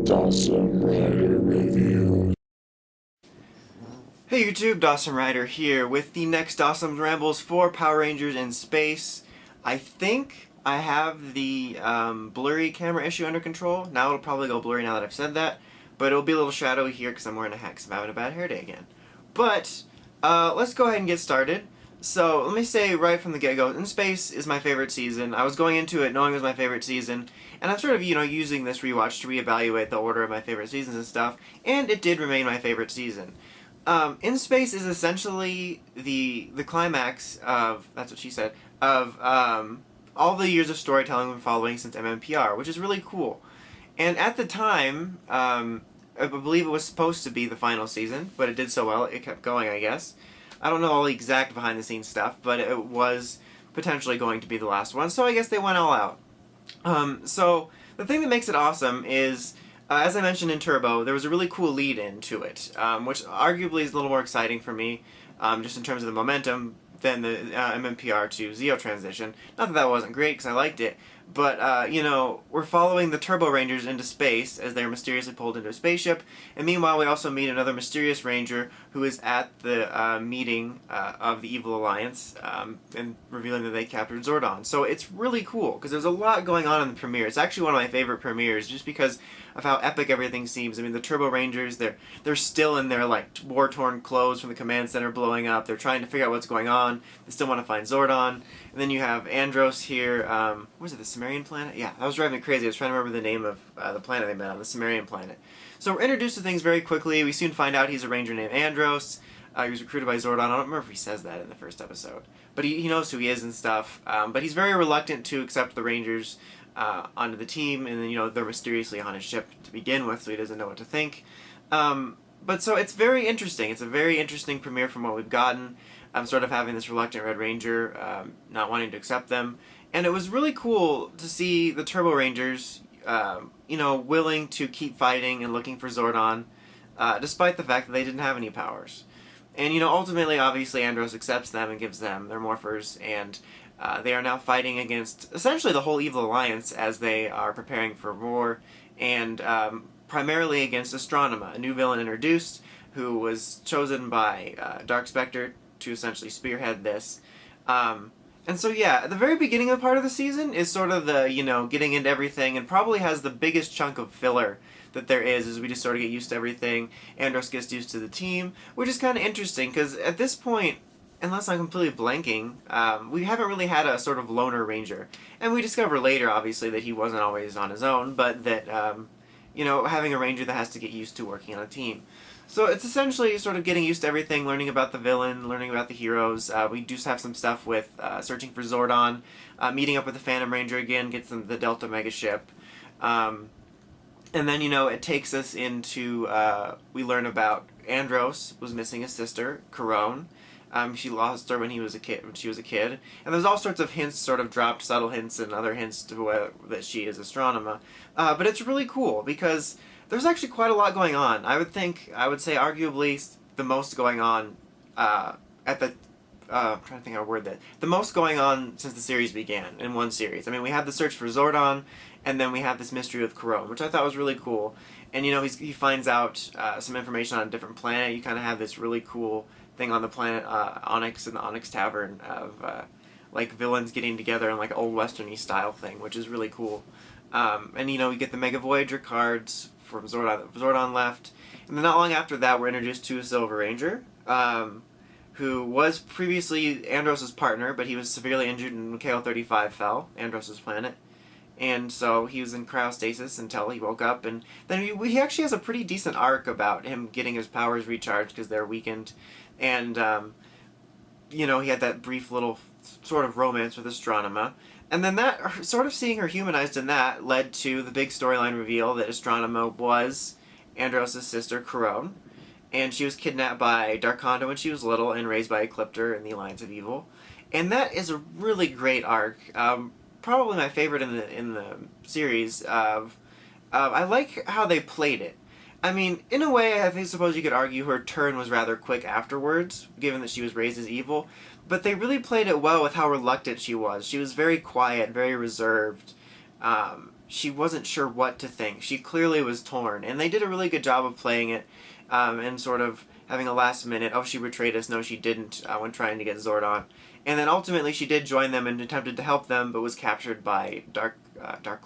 Dosm Rider Review. Hey YouTube, Dosm Rider here with the next Dosm Rambles for Power Rangers in Space. I think I have the blurry camera issue under control. Now it'll probably go blurry now that I've said that, but it'll be a little shadowy here because I'm wearing a hat because I'm having a bad hair day again. But let's go ahead and get started. So let me say right from the get-go, In Space is my favorite season. I was going into it knowing it was my favorite season, and I'm sort of, using this rewatch to reevaluate the order of my favorite seasons and stuff, and it did remain my favorite season. In Space is essentially the climax of, that's what she said, of all the years of storytelling we've been following since MMPR, which is really cool. And at the time, I believe it was supposed to be the final season, but it did so well, it kept going, I guess. I don't know all the exact behind-the-scenes stuff, but it was potentially going to be the last one, so I guess they went all out. So the thing that makes it awesome is, as I mentioned in Turbo, there was a really cool lead-in to it, which arguably is a little more exciting for me, just in terms of the momentum, than the MMPR to Zeo transition. Not that that wasn't great, because I liked it, but, we're following the Turbo Rangers into space as they're mysteriously pulled into a spaceship, and meanwhile we also meet another mysterious ranger who is at the meeting of the Evil Alliance, and revealing that they captured Zordon. So it's really cool, because there's a lot going on in the premiere. It's actually one of my favorite premieres, just because of how epic everything seems. I mean, the Turbo Rangers, they're still in their, war-torn clothes from the command center blowing up. They're trying to figure out what's going on. They still want to find Zordon. And then you have Andros here, what was it, the Sumerian planet? Yeah, that was driving me crazy. I was trying to remember the name of the planet they met on, the Sumerian planet. So we're introduced to things very quickly. We soon find out he's a ranger named Andros. He was recruited by Zordon. I don't remember if he says that in the first episode. But he knows who he is and stuff. But he's very reluctant to accept the Rangers onto the team, and then, they're mysteriously on his ship to begin with, so he doesn't know what to think. But so it's very interesting. It's a very interesting premiere from what we've gotten. I'm sort of having this reluctant Red Ranger, not wanting to accept them. And it was really cool to see the Turbo Rangers, willing to keep fighting and looking for Zordon, despite the fact that they didn't have any powers. And, ultimately, obviously, Andros accepts them and gives them their morphers, and they are now fighting against essentially the whole Evil Alliance as they are preparing for war, and primarily against Astronema, a new villain introduced, who was chosen by Dark Spectre to essentially spearhead this. And so, yeah, at the very beginning of the part of the season is sort of the, getting into everything, and probably has the biggest chunk of filler that there is, as we just sort of get used to everything. Andros gets used to the team, which is kind of interesting, because at this point, unless I'm completely blanking, we haven't really had a sort of loner ranger. And we discover later, obviously, that he wasn't always on his own, but that, having a ranger that has to get used to working on a team. So it's essentially sort of getting used to everything, learning about the villain, learning about the heroes. We do have some stuff with searching for Zordon, meeting up with the Phantom Ranger again, gets them the Delta Mega Ship. And then, it takes us into, we learn about Andros was missing his sister, Corone. She lost her when she was a kid. And there's all sorts of hints sort of dropped, subtle hints and other hints to that she is Astronema. But it's really cool because there's actually quite a lot going on. I would say arguably the most going on I'm trying to think of a word the most going on since the series began in one series. I mean, we have the search for Zordon, and then we have this mystery with Corone, which I thought was really cool. And, he finds out some information on a different planet. You kind of have this really cool thing on the planet Onyx and the Onyx Tavern of villains getting together in old westerny style thing, which is really cool. And we get the Mega Voyager cards from Zordon left, and then not long after that we're introduced to a Silver Ranger, who was previously Andros' partner, but he was severely injured when KO-35 fell, Andros' planet. And so he was in cryostasis until he woke up, and then he actually has a pretty decent arc about him getting his powers recharged because they're weakened. And, he had that brief little sort of romance with Astronema. And then that, sort of seeing her humanized in that, led to the big storyline reveal that Astronema was Andros' sister, Corone. And she was kidnapped by Darkonda when she was little and raised by Ecliptor in the Alliance of Evil. And that is a really great arc. Probably my favorite in the series. I like how they played it. I mean, in a way, suppose you could argue her turn was rather quick afterwards, given that she was raised as evil. but they really played it well with how reluctant she was. She was very quiet, very reserved. She wasn't sure what to think. She clearly was torn, and they did a really good job of playing it, and sort of having a last minute, oh, she betrayed us, no, she didn't, when trying to get Zordon. And then ultimately she did join them and attempted to help them, but was captured by Dark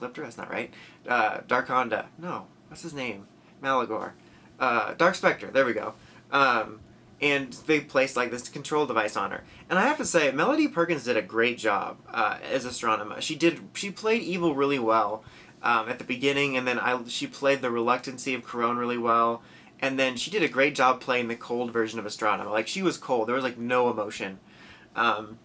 Lifter, that's not right. Dark Honda. No, what's his name? Malagor. Dark Spectre, there we go. And they placed like this control device on her. And I have to say, Melody Perkins did a great job as Astronema. She played evil really well at the beginning, and then she played the reluctancy of Corone really well. And then she did a great job playing the cold version of Astronema. Like, she was cold. There was like no emotion. And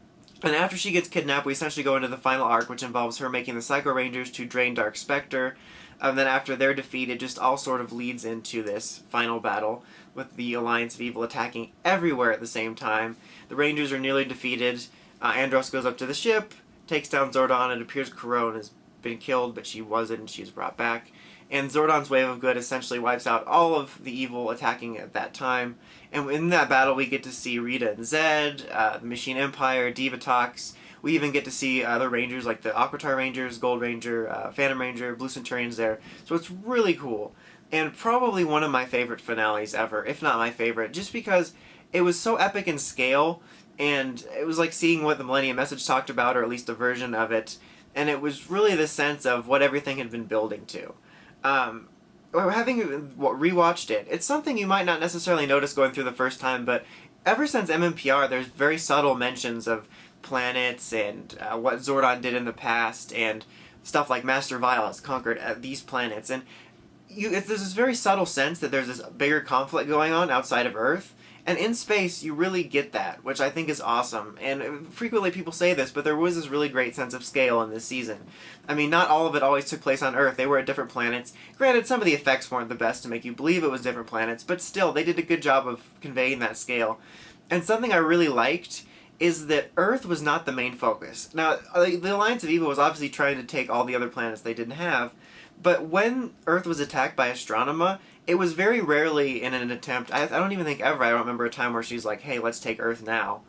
after she gets kidnapped, we essentially go into the final arc, which involves her making the Psycho Rangers to drain Dark Spectre. And then after they're defeated, it just all sort of leads into this final battle with the Alliance of Evil attacking everywhere at the same time. The Rangers are nearly defeated. Andros goes up to the ship, takes down Zordon. It appears Corone has been killed, but she wasn't. She was brought back. And Zordon's Wave of Good essentially wipes out all of the evil attacking at that time. And in that battle, we get to see Rita and Zed, the Machine Empire, Divatox. We even get to see other Rangers like the Aquatar Rangers, Gold Ranger, Phantom Ranger, Blue Centurion's there. So it's really cool. And probably one of my favorite finales ever, if not my favorite, just because it was so epic in scale, and it was like seeing what the Millennium Message talked about, or at least a version of it, and it was really the sense of what everything had been building to. Having rewatched it, it's something you might not necessarily notice going through the first time, but ever since MMPR, there's very subtle mentions of planets and what Zordon did in the past, and stuff like Master Vile has conquered these planets, and there's this very subtle sense that there's this bigger conflict going on outside of Earth, and in space you really get that, which I think is awesome. And frequently people say this, but there was this really great sense of scale in this season. I mean, not all of it always took place on Earth. They were at different planets. Granted, some of the effects weren't the best to make you believe it was different planets, but still, they did a good job of conveying that scale. And something I really liked is that Earth was not the main focus. Now, the Alliance of Evil was obviously trying to take all the other planets they didn't have, but when Earth was attacked by Astronema, it was very rarely in an attempt, I don't even think ever, I don't remember a time where she's like, hey, let's take Earth now.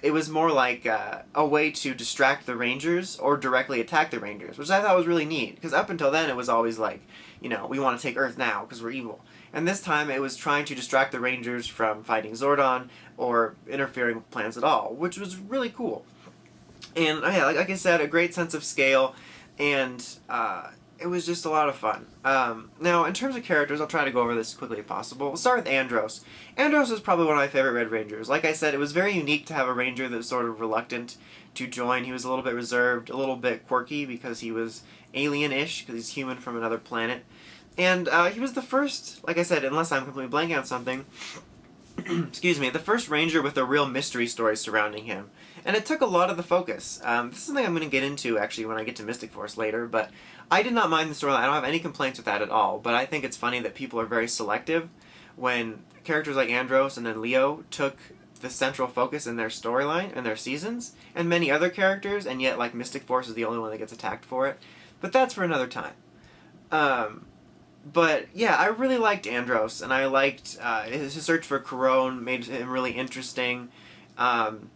It was more like a way to distract the Rangers or directly attack the Rangers, which I thought was really neat, because up until then it was always like, you know, we want to take Earth now because we're evil. And this time it was trying to distract the Rangers from fighting Zordon or interfering with plans at all, which was really cool. And yeah, like I said, a great sense of scale, and it was just a lot of fun. Now, in terms of characters, I'll try to go over this as quickly as possible. We'll start with Andros. Andros is probably one of my favorite Red Rangers. Like I said, it was very unique to have a Ranger that was sort of reluctant to join. He was a little bit reserved, a little bit quirky because he was alien-ish, because he's human from another planet. And he was the first, like I said, unless I'm completely blanking on something, excuse me, the first Ranger with a real mystery story surrounding him. And it took a lot of the focus. This is something I'm going to get into, actually, when I get to Mystic Force later, but I did not mind the storyline. I don't have any complaints with that at all, but I think it's funny that people are very selective when characters like Andros and then Leo took the central focus in their storyline and their seasons, and many other characters, and yet, like, Mystic Force is the only one that gets attacked for it. But that's for another time. But yeah, I really liked Andros, and I liked his search for Corone made him really interesting. And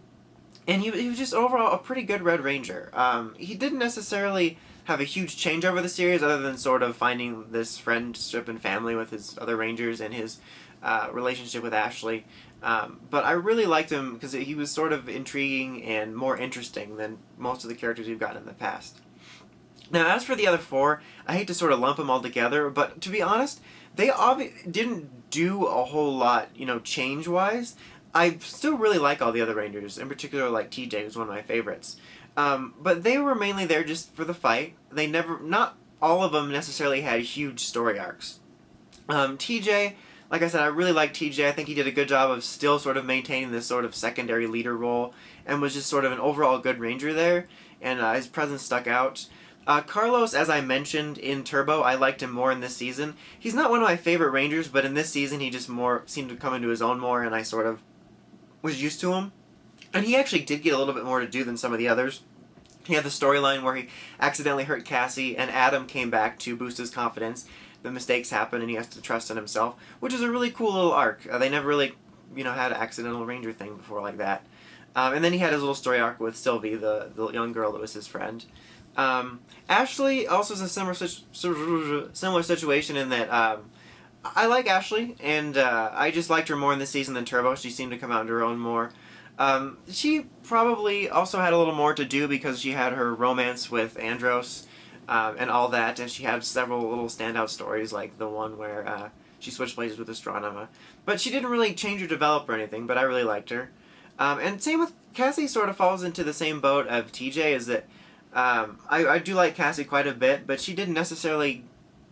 he was just overall a pretty good Red Ranger. He didn't necessarily have a huge change over the series, other than sort of finding this friendship and family with his other Rangers and his relationship with Ashley. But I really liked him because he was sort of intriguing and more interesting than most of the characters we've gotten in the past. Now, as for the other four, I hate to sort of lump them all together, but to be honest, they didn't do a whole lot, you know, change-wise. I still really like all the other Rangers, in particular like TJ, who's one of my favorites. But they were mainly there just for the fight. Not all of them necessarily had huge story arcs. TJ, like I said, I really like TJ. I think he did a good job of still sort of maintaining this sort of secondary leader role, and was just sort of an overall good Ranger there, and his presence stuck out. Carlos, as I mentioned in Turbo, I liked him more in this season. He's not one of my favorite Rangers, but in this season he just seemed to come into his own more, and I sort of was used to him. And he actually did get a little bit more to do than some of the others. He had the storyline where he accidentally hurt Cassie, and Adam came back to boost his confidence. The mistakes happen, and he has to trust in himself, which is a really cool little arc. They never really, had an accidental Ranger thing before like that. And then he had his little story arc with Sylvie, the young girl that was his friend. Ashley also is a similar situation in that I like Ashley, and I just liked her more in this season than Turbo. She seemed to come out into her own more. She probably also had a little more to do because she had her romance with Andros and all that, and she had several little standout stories, like the one where she switched places with Astronema. But she didn't really change or develop or anything, but I really liked her. And same with Cassie, sort of falls into the same boat of TJ, is that I do like Cassie quite a bit, but she didn't necessarily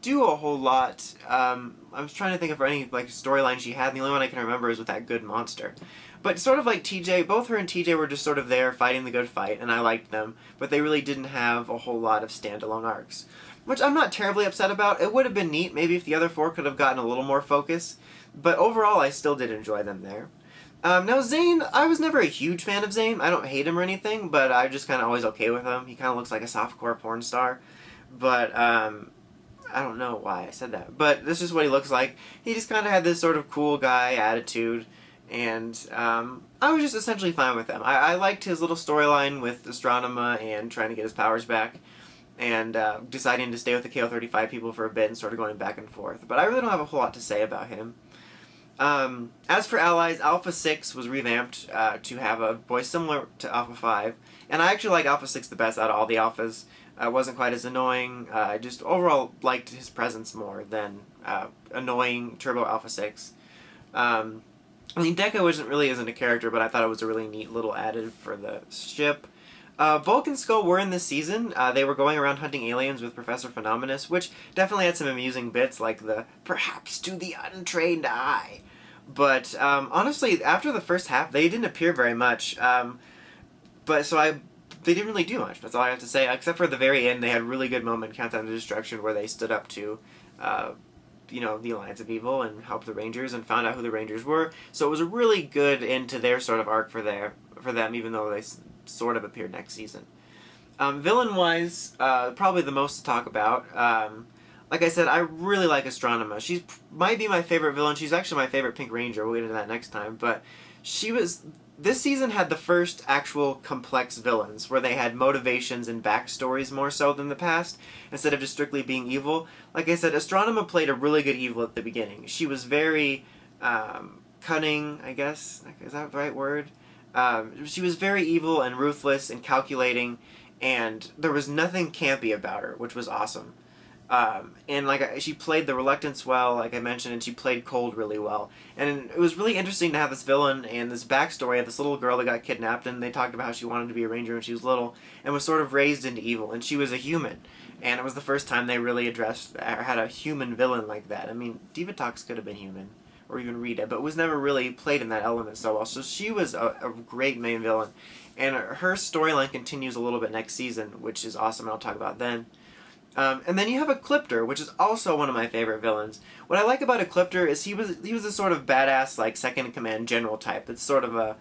do a whole lot. I was trying to think of any like storyline she had, and the only one I can remember is with that good monster. But sort of like TJ, both her and TJ were just sort of there fighting the good fight, and I liked them, but they really didn't have a whole lot of standalone arcs. Which I'm not terribly upset about. It would have been neat, maybe if the other four could have gotten a little more focus, but overall I still did enjoy them there. Now Zayn, I was never a huge fan of Zayn. I don't hate him or anything, but I'm just kind of always okay with him. He kind of looks like a softcore porn star, but I don't know why I said that, but this is what he looks like. He just kind of had this sort of cool guy attitude, and I was just essentially fine with him. I liked his little storyline with Astronema and trying to get his powers back, and deciding to stay with the KO-35 people for a bit and sort of going back and forth. But I really don't have a whole lot to say about him. As for allies, Alpha 6 was revamped to have a voice similar to Alpha 5, and I actually like Alpha 6 the best out of all the Alphas. Wasn't quite as annoying. I just overall liked his presence more than annoying Turbo Alpha 6. I mean, Deca isn't a character, but I thought it was a really neat little added for the ship. Bulk and Skull were in this season. They were going around hunting aliens with Professor Phenomenus, which definitely had some amusing bits, like the "perhaps to the untrained eye." But honestly, after the first half, they didn't appear very much. They didn't really do much. That's all I have to say. Except for the very end, they had a really good moment, Countdown to Destruction, where they stood up to, the Alliance of Evil and helped the Rangers and found out who the Rangers were. So it was a really good end to their sort of arc for them, even though they sort of appeared next season. Villain-wise, probably the most to talk about. Like I said, I really like Astronema. She might be my favorite villain. She's actually my favorite Pink Ranger. We'll get into that next time. But this season had the first actual complex villains, where they had motivations and backstories more so than the past, instead of just strictly being evil. Like I said, Astronema played a really good evil at the beginning. She was very cunning, I guess. Is that the right word? She was very evil and ruthless and calculating, and there was nothing campy about her, which was awesome. She played the reluctance well, like I mentioned, and she played cold really well. And it was really interesting to have this villain and this backstory of this little girl that got kidnapped, and they talked about how she wanted to be a ranger when she was little, and was sort of raised into evil, and she was a human. And it was the first time they really had a human villain like that. I mean, Divatox could have been human, or even Rita, but was never really played in that element so well. So she was a great main villain. And her storyline continues a little bit next season, which is awesome, and I'll talk about then. And then you have Ecliptor, which is also one of my favorite villains. What I like about Ecliptor is he was a sort of badass, like, second-in-command general type. That's sort of a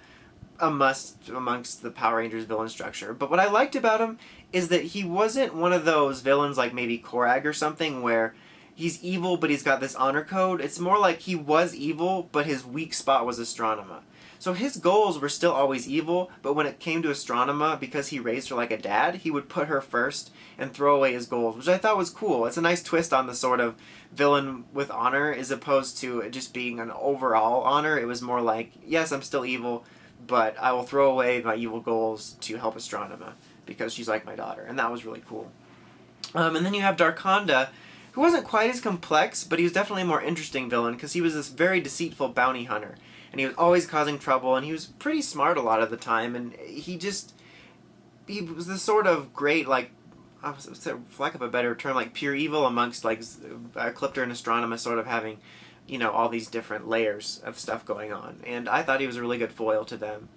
must amongst the Power Rangers villain structure. But what I liked about him is that he wasn't one of those villains like maybe Korag or something, where he's evil but he's got this honor code. It's more like he was evil, but his weak spot was Astronema. So his goals were still always evil, but when it came to Astronema, because he raised her like a dad, he would put her first and throw away his goals, which I thought was cool. It's a nice twist on the sort of villain with honor, as opposed to it just being an overall honor. It was more like, yes, I'm still evil, but I will throw away my evil goals to help Astronema, because she's like my daughter, and that was really cool. And then you have Darkonda, who wasn't quite as complex, but he was definitely a more interesting villain, because he was this very deceitful bounty hunter. And he was always causing trouble, and he was pretty smart a lot of the time, and he was this sort of great, like, for lack of a better term, like pure evil amongst, like, Ecliptor and Astronema sort of having, all these different layers of stuff going on. And I thought he was a really good foil to them.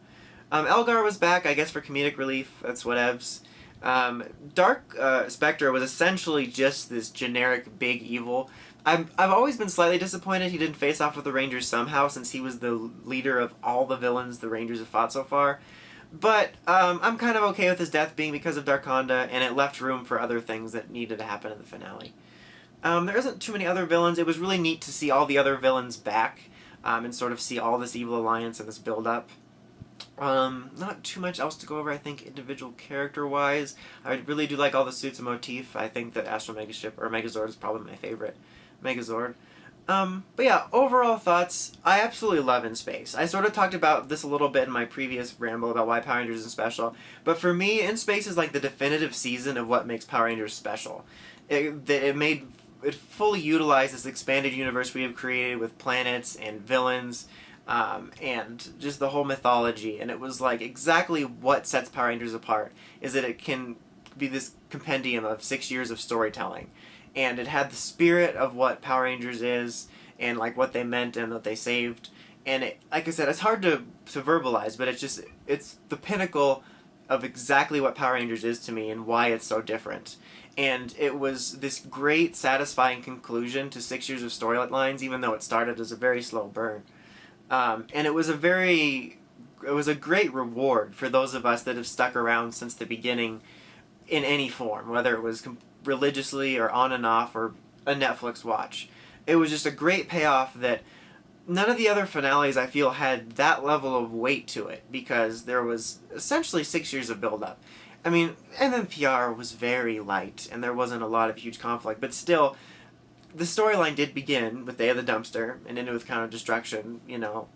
Elgar was back, I guess, for comedic relief. That's whatevs. Dark Spectre was essentially just this generic big evil. I've always been slightly disappointed he didn't face off with the Rangers somehow, since he was the leader of all the villains the Rangers have fought so far. But I'm kind of okay with his death being because of Darkonda, and it left room for other things that needed to happen in the finale. There isn't too many other villains. It was really neat to see all the other villains back, and sort of see all this evil alliance and this build-up. Not too much else to go over, I think, individual character-wise. I really do like all the suits and motif. I think that Astro Megaship, or Megazord, is probably my favorite Megazord. But yeah, overall thoughts, I absolutely love In Space. I sort of talked about this a little bit in my previous ramble about why Power Rangers is special, but for me, In Space is like the definitive season of what makes Power Rangers special. It fully utilized this expanded universe we have created with planets and villains, and just the whole mythology, and it was like exactly what sets Power Rangers apart, is that it can be this compendium of 6 years of storytelling, and it had the spirit of what Power Rangers is, and like what they meant and what they saved, and it, like I said, it's hard to verbalize, but it's the pinnacle of exactly what Power Rangers is to me and why it's so different. And it was this great, satisfying conclusion to 6 years of storylines, even though it started as a very slow burn. And it was a great reward for those of us that have stuck around since the beginning in any form, whether it was religiously or on and off or a Netflix watch. It was just a great payoff that none of the other finales, I feel, had that level of weight to it, because there was essentially 6 years of build-up. I mean, MMPR was very light, and there wasn't a lot of huge conflict, but still, the storyline did begin with Day of the Dumpster and ended with Counter Destruction,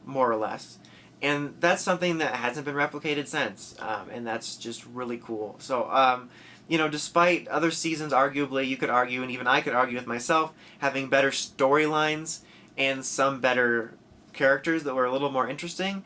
more or less. And that's something that hasn't been replicated since, and that's just really cool. So, despite other seasons, arguably, you could argue, and even I could argue with myself, having better storylines and some better characters that were a little more interesting,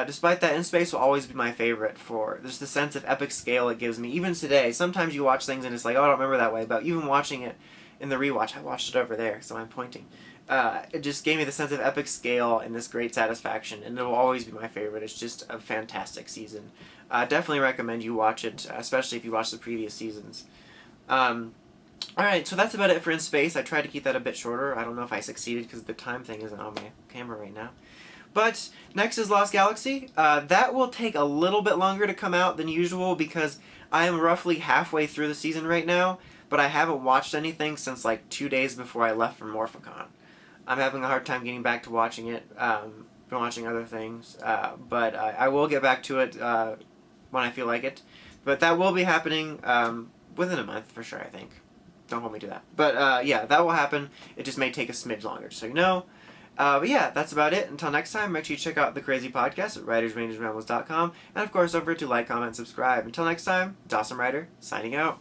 despite that, In Space will always be my favorite for just the sense of epic scale it gives me. Even today, sometimes you watch things and it's like, oh, I don't remember that way, but even watching it in the rewatch, I watched it over there, so I'm pointing. It just gave me the sense of epic scale and this great satisfaction, and it will always be my favorite. It's just a fantastic season. Definitely recommend you watch it, especially if you watch the previous seasons. Alright, so that's about it for In Space. I tried to keep that a bit shorter. I don't know if I succeeded because the time thing isn't on my camera right now. But next is Lost Galaxy. That will take a little bit longer to come out than usual because I am roughly halfway through the season right now, but I haven't watched anything since like 2 days before I left for Morphicon. I'm having a hard time getting back to watching it. Been watching other things, but I will get back to it when I feel like it. But that will be happening within a month for sure, I think. Don't hold me to that. But yeah, that will happen. It just may take a smidge longer, just so you know. But yeah, that's about it. Until next time, make sure you check out the Crazy Podcast at writersrangersrambles.com. And of course, don't forget to like, comment, and subscribe. Until next time, Dosm Writer, signing out.